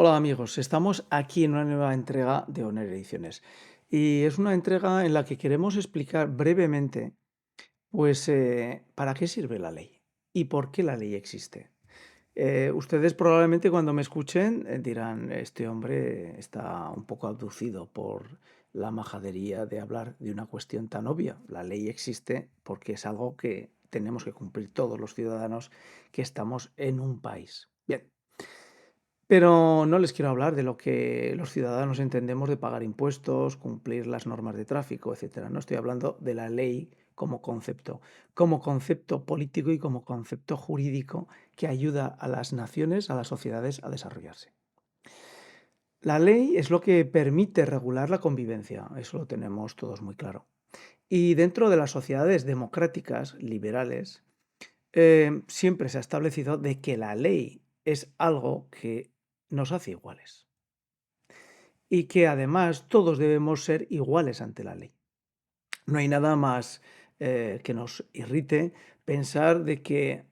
Hola amigos, estamos aquí en una nueva entrega de Honor Ediciones y es una entrega en la que queremos explicar brevemente, para qué sirve la ley y por qué la ley existe. Ustedes probablemente cuando me escuchen dirán, este hombre está un poco abducido por la majadería de hablar de una cuestión tan obvia. La ley existe porque es algo que tenemos que cumplir todos los ciudadanos que estamos en un país. Bien. Pero no les quiero hablar de lo que los ciudadanos entendemos de pagar impuestos, cumplir las normas de tráfico, etcétera. No estoy hablando de la ley como concepto político y como concepto jurídico que ayuda a las naciones, a las sociedades a desarrollarse. La ley es lo que permite regular la convivencia, eso lo tenemos todos muy claro. Y dentro de las sociedades democráticas, liberales, siempre se ha establecido de que la ley es algo que nos hace iguales y que además todos debemos ser iguales ante la ley. No hay nada más que nos irrite pensar de que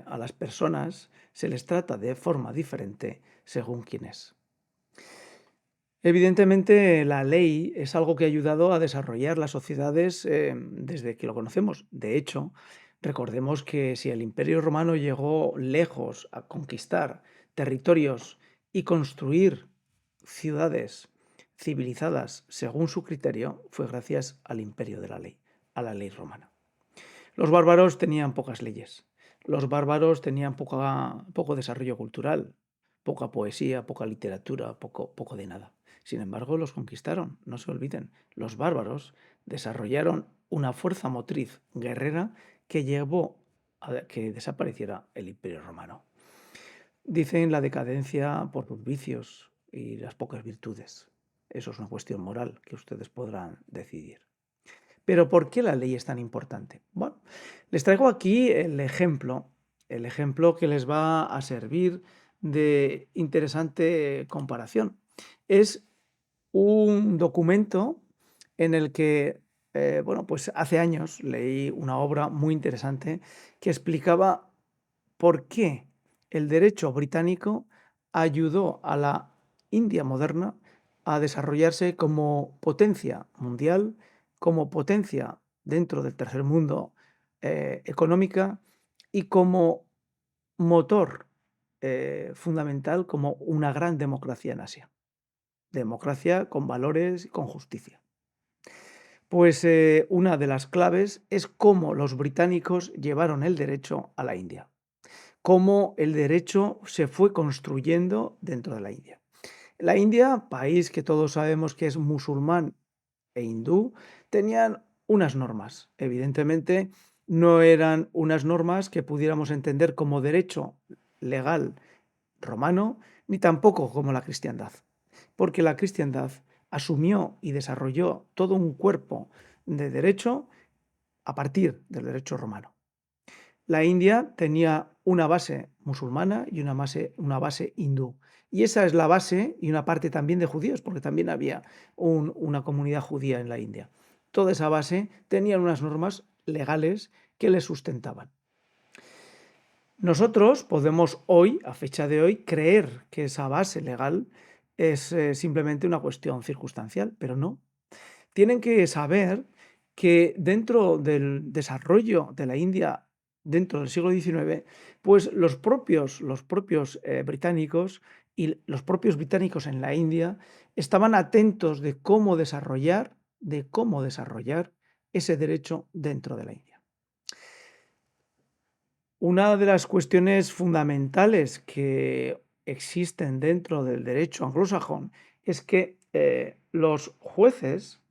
a las personas se les trata de forma diferente según quién es. Evidentemente, la ley es algo que ha ayudado a desarrollar las sociedades desde que lo conocemos. De hecho, recordemos que si el Imperio Romano llegó lejos a conquistar territorios y construir ciudades civilizadas según su criterio, fue gracias al imperio de la ley, a la ley romana. Los bárbaros tenían pocas leyes. Los bárbaros tenían poco desarrollo cultural, poca poesía, poca literatura, poco de nada. Sin embargo, los conquistaron, no se olviden. Los bárbaros desarrollaron una fuerza motriz guerrera que llevó a que desapareciera el Imperio Romano. Dicen la decadencia por sus vicios y las pocas virtudes. Eso es una cuestión moral que ustedes podrán decidir. Pero ¿por qué la ley es tan importante? Bueno, les traigo aquí el ejemplo que les va a servir de interesante comparación. Es un documento en el que, pues hace años leí una obra muy interesante que explicaba por qué el derecho británico ayudó a la India moderna a desarrollarse como potencia mundial, como potencia dentro del tercer mundo económica y como motor fundamental como una gran democracia en Asia. Democracia con valores y con justicia. Pues una de las claves es cómo los británicos llevaron el derecho a la India, cómo el derecho se fue construyendo dentro de la India. La India, país que todos sabemos que es musulmán e hindú, tenían unas normas. Evidentemente, no eran unas normas que pudiéramos entender como derecho legal romano, ni tampoco como la cristiandad, porque la cristiandad asumió y desarrolló todo un cuerpo de derecho a partir del derecho romano. La India tenía una base musulmana y una base hindú. Y esa es la base y una parte también de judíos, porque también había una comunidad judía en la India. Toda esa base tenía unas normas legales que le sustentaban. Nosotros podemos hoy, a fecha de hoy, creer que esa base legal es simplemente una cuestión circunstancial, pero no. Tienen que saber que dentro del desarrollo de la India dentro del siglo XIX, pues los propios británicos y los propios británicos en la India estaban atentos de cómo desarrollar ese derecho dentro de la India. Una de las cuestiones fundamentales que existen dentro del derecho anglosajón es que los jueces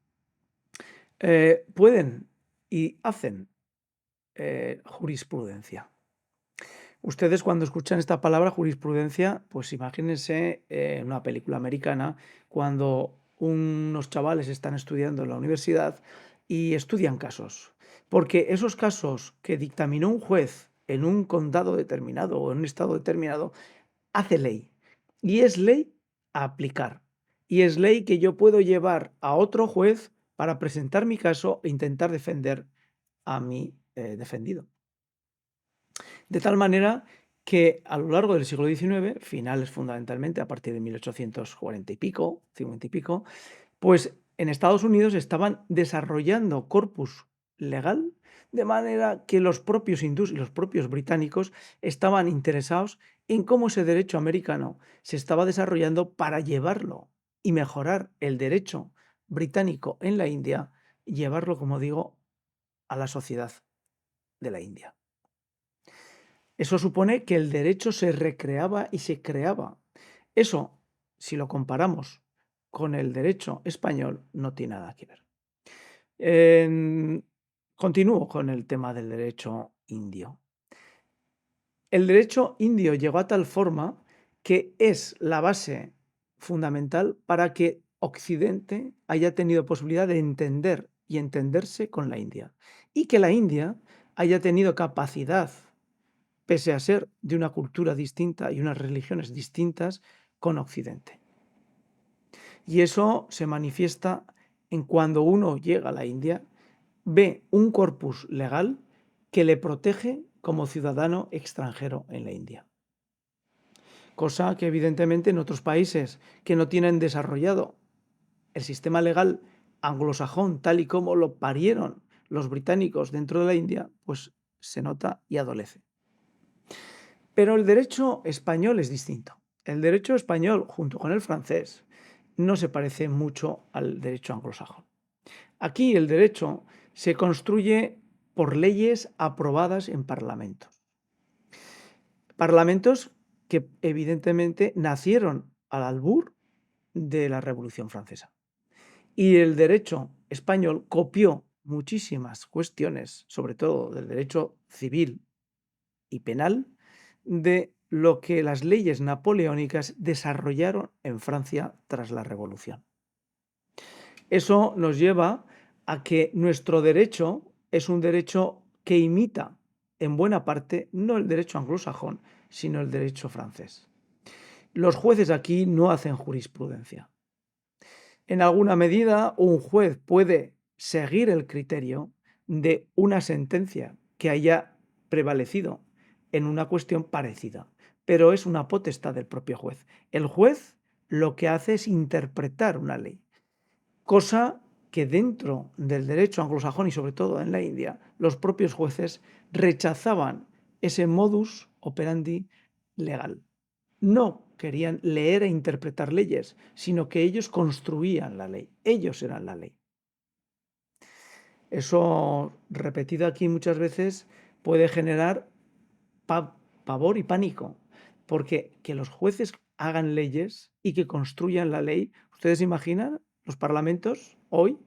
pueden y hacen jurisprudencia. Ustedes cuando escuchan esta palabra jurisprudencia, pues imagínense una película americana cuando unos chavales están estudiando en la universidad y estudian casos. Porque esos casos que dictaminó un juez en un condado determinado o en un estado determinado, hace ley. Y es ley a aplicar. Y es ley que yo puedo llevar a otro juez para presentar mi caso e intentar defender a mi defendido. De tal manera que a lo largo del siglo XIX, finales fundamentalmente a partir de 1840 y pico, 50 y pico, pues en Estados Unidos estaban desarrollando corpus legal de manera que los propios hindús y los propios británicos estaban interesados en cómo ese derecho americano se estaba desarrollando para llevarlo y mejorar el derecho británico en la India y llevarlo, como digo, a la sociedad de la India. Eso supone que el derecho se recreaba y se creaba. Eso, si lo comparamos con el derecho español, no tiene nada que ver. Continúo con el tema del derecho indio. El derecho indio llegó a tal forma que es la base fundamental para que Occidente haya tenido posibilidad de entender y entenderse con la India. Y que la India haya tenido capacidad, pese a ser de una cultura distinta y unas religiones distintas, con Occidente. Y eso se manifiesta en cuando uno llega a la India, ve un corpus legal que le protege como ciudadano extranjero en la India. Cosa que evidentemente en otros países que no tienen desarrollado el sistema legal anglosajón tal y como lo parieron los británicos dentro de la India, pues se nota y adolece. Pero el derecho español es distinto. El derecho español, junto con el francés, no se parece mucho al derecho anglosajón. Aquí el derecho se construye por leyes aprobadas en parlamentos. Parlamentos que evidentemente nacieron al albur de la Revolución Francesa. Y el derecho español copió muchísimas cuestiones, sobre todo del derecho civil y penal, de lo que las leyes napoleónicas desarrollaron en Francia tras la Revolución. Eso nos lleva a que nuestro derecho es un derecho que imita en buena parte no el derecho anglosajón, sino el derecho francés. Los jueces aquí no hacen jurisprudencia. En alguna medida, un juez puede seguir el criterio de una sentencia que haya prevalecido en una cuestión parecida, pero es una potestad del propio juez. El juez lo que hace es interpretar una ley, cosa que dentro del derecho anglosajón y sobre todo en la India, los propios jueces rechazaban ese modus operandi legal. No querían leer e interpretar leyes, sino que ellos construían la ley, ellos eran la ley. Eso, repetido aquí muchas veces, puede generar pavor y pánico, porque que los jueces hagan leyes y que construyan la ley, ¿ustedes imaginan los parlamentos hoy?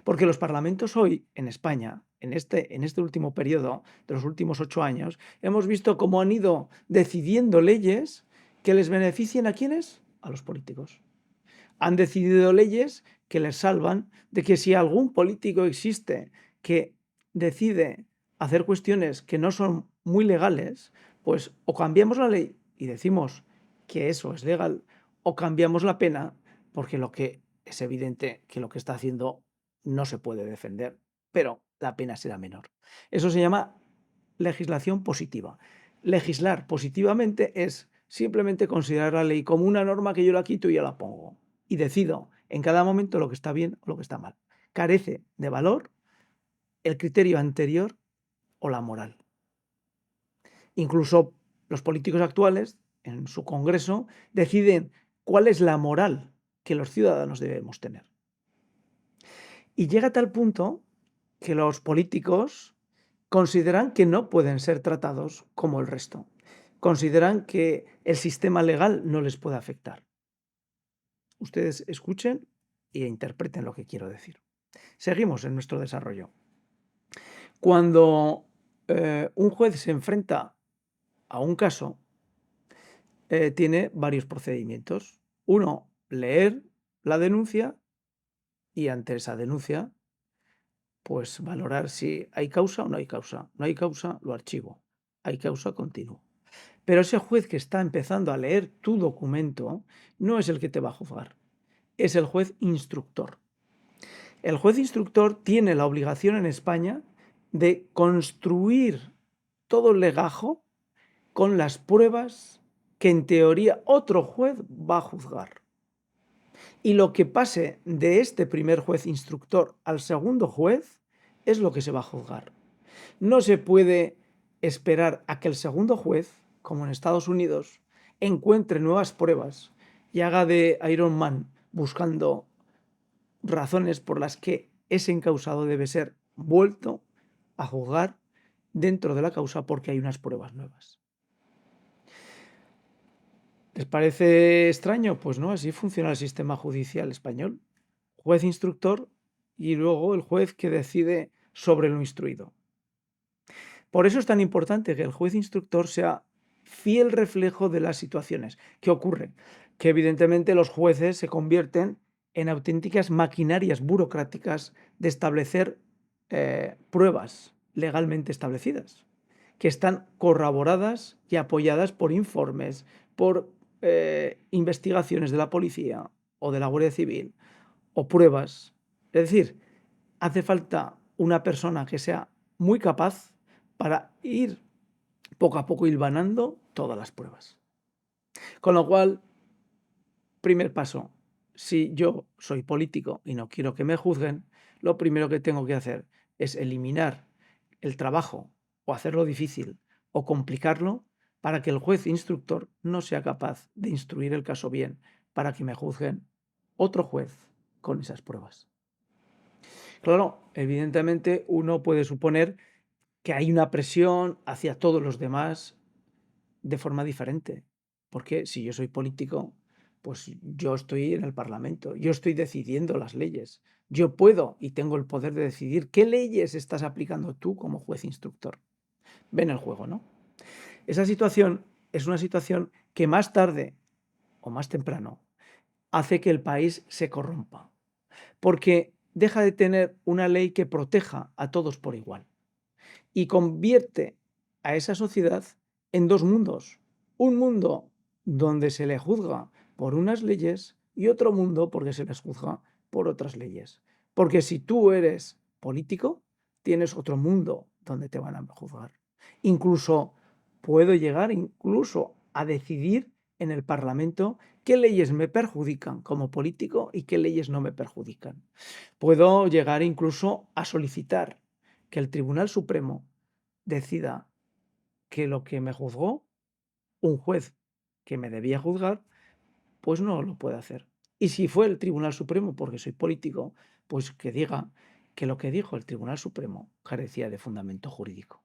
Porque los parlamentos hoy en España, en este último periodo de los últimos 8 años, hemos visto cómo han ido decidiendo leyes que les beneficien ¿a quiénes? A los políticos. Han decidido leyes que les salvan de que si algún político existe que decide hacer cuestiones que no son muy legales, pues o cambiamos la ley y decimos que eso es legal, o cambiamos la pena, porque lo que es evidente que lo que está haciendo no se puede defender, pero la pena será menor. Eso se llama legislación positiva. Legislar positivamente es simplemente considerar la ley como una norma que yo la quito y yo la pongo. Y decido en cada momento lo que está bien o lo que está mal. Carece de valor el criterio anterior o la moral. Incluso los políticos actuales, en su Congreso, deciden cuál es la moral que los ciudadanos debemos tener. Y llega a tal punto que los políticos consideran que no pueden ser tratados como el resto. Consideran que el sistema legal no les puede afectar. Ustedes escuchen e interpreten lo que quiero decir. Seguimos en nuestro desarrollo. Cuando un juez se enfrenta a un caso, tiene varios procedimientos. Uno, leer la denuncia y ante esa denuncia, pues valorar si hay causa o no hay causa. No hay causa, lo archivo. Hay causa, continúo. Pero ese juez que está empezando a leer tu documento no es el que te va a juzgar, es el juez instructor. El juez instructor tiene la obligación en España de construir todo el legajo con las pruebas que en teoría otro juez va a juzgar. Y lo que pase de este primer juez instructor al segundo juez es lo que se va a juzgar. No se puede esperar a que el segundo juez, como en Estados Unidos, encuentre nuevas pruebas y haga de Iron Man buscando razones por las que ese encausado debe ser vuelto a juzgar dentro de la causa porque hay unas pruebas nuevas. ¿Les parece extraño? Pues no, así funciona el sistema judicial español. Juez instructor y luego el juez que decide sobre lo instruido. Por eso es tan importante que el juez instructor sea fiel reflejo de las situaciones. ¿Qué ocurre? Que evidentemente los jueces se convierten en auténticas maquinarias burocráticas de establecer pruebas legalmente establecidas, que están corroboradas y apoyadas por informes, por investigaciones de la policía o de la Guardia Civil o pruebas. Es decir, hace falta una persona que sea muy capaz para ir poco a poco hilvanando todas las pruebas. Con lo cual, primer paso, si yo soy político y no quiero que me juzguen, lo primero que tengo que hacer es eliminar el trabajo o hacerlo difícil o complicarlo para que el juez instructor no sea capaz de instruir el caso bien para que me juzguen otro juez con esas pruebas. Claro, evidentemente uno puede suponer que hay una presión hacia todos los demás de forma diferente. Porque si yo soy político, pues yo estoy en el Parlamento, yo estoy decidiendo las leyes. Yo puedo y tengo el poder de decidir qué leyes estás aplicando tú como juez instructor. Ven el juego, ¿no? Esa situación es una situación que más tarde o más temprano hace que el país se corrompa, porque deja de tener una ley que proteja a todos por igual y convierte a esa sociedad en dos mundos. Un mundo donde se le juzga por unas leyes y otro mundo porque se les juzga por otras leyes. Porque si tú eres político, tienes otro mundo donde te van a juzgar. Incluso puedo llegar incluso a decidir en el Parlamento qué leyes me perjudican como político y qué leyes no me perjudican. Puedo llegar incluso a solicitar que el Tribunal Supremo decida que lo que me juzgó un juez que me debía juzgar, pues no lo puede hacer. Y si fue el Tribunal Supremo, porque soy político, pues que diga que lo que dijo el Tribunal Supremo carecía de fundamento jurídico.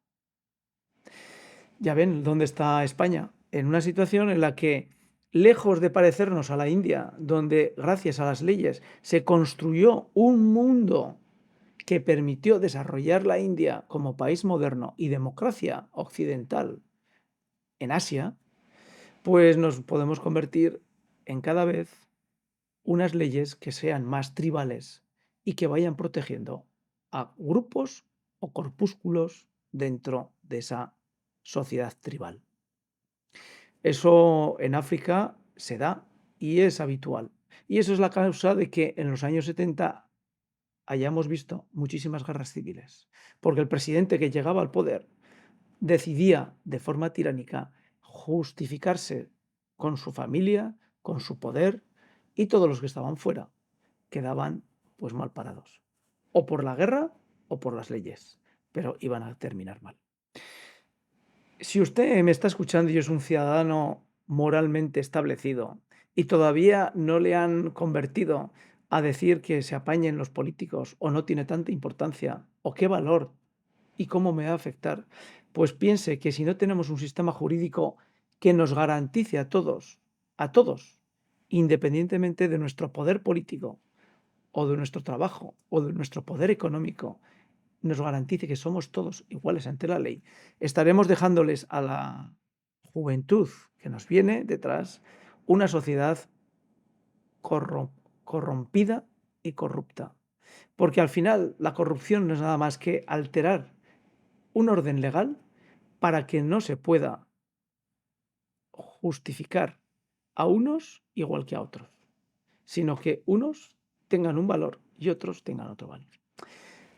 Ya ven dónde está España, en una situación en la que, lejos de parecernos a la India, donde gracias a las leyes se construyó un mundo que permitió desarrollar la India como país moderno y democracia occidental en Asia, pues nos podemos convertir en cada vez unas leyes que sean más tribales y que vayan protegiendo a grupos o corpúsculos dentro de esa sociedad tribal. Eso en África se da y es habitual. Y eso es la causa de que en los años 70 hayamos visto muchísimas guerras civiles, porque el presidente que llegaba al poder decidía de forma tiránica justificarse con su familia, con su poder, y todos los que estaban fuera quedaban pues mal parados, o por la guerra o por las leyes, pero iban a terminar mal. Si usted me está escuchando y es un ciudadano moralmente establecido y todavía no le han convertido a decir que se apañen los políticos o no tiene tanta importancia o qué valor y cómo me va a afectar, pues piense que si no tenemos un sistema jurídico que nos garantice a todos, independientemente de nuestro poder político o de nuestro trabajo o de nuestro poder económico, nos garantice que somos todos iguales ante la ley, estaremos dejándoles a la juventud que nos viene detrás una sociedad corrompida y corrupta. Porque al final la corrupción no es nada más que alterar un orden legal para que no se pueda justificar a unos igual que a otros, sino que unos tengan un valor y otros tengan otro valor.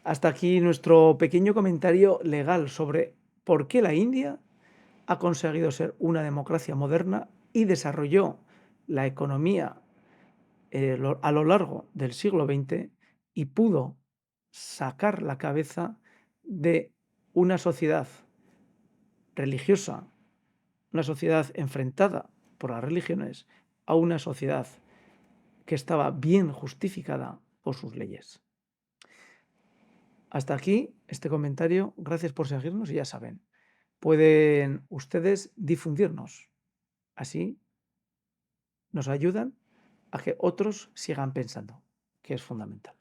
Hasta aquí nuestro pequeño comentario legal sobre por qué la India ha conseguido ser una democracia moderna y desarrolló la economía a lo largo del siglo XX y pudo sacar la cabeza de una sociedad religiosa, una sociedad enfrentada por las religiones, a una sociedad que estaba bien justificada por sus leyes. Hasta aquí este comentario. Gracias por seguirnos y ya saben, pueden ustedes difundirnos. Así nos ayudan a que otros sigan pensando, que es fundamental.